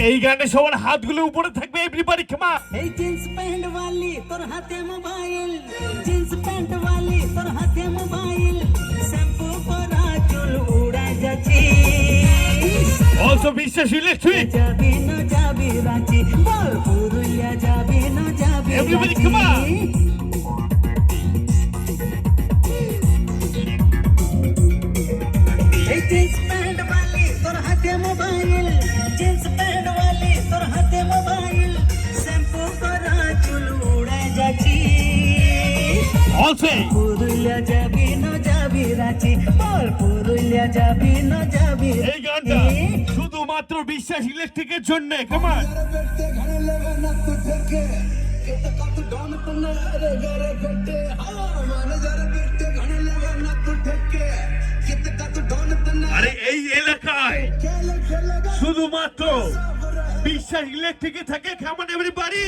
এই গানে সবার হাতগুলো উপরে থাকবে, এভরিবডি কাম অন। এই জিন্স প্যান্ট वाली তোর হাতে মোবাইল, জিন্স প্যান্ট वाली তোর হাতে মোবাইল, শ্যাম্পু করা চুল উড়াই যাচ্ছি। অলসো বিশ্বাস ইলেকট্রিক, যাবি না যাবি রাঁচি, বল পুরুলিয়া যাবি না যাবি Everybody, রাঁচি। come on. এই জিন্স প্যান্ট वाली তোর হাতে মোবাইল, জিন্স প্যান্ট वाली তোর হাতে মোবাইল, শ্যাম্পু করা চুল উড়াই যাচ্ছি। অলসো পুরুলিয়া যাবি না যাবি রাঁচি, বল পুরুলিয়া যাবি না যাবি এই গানটা রাঁচি। শুধুমাত্র বিশ্বাস ইলেকট্রিকের জন্য, কাম অন। আরে এই এলাকায় শুধুমাত্র বিশ্বাস ইলেকট্রিকে থাকে, কাম অন এভরিবডি।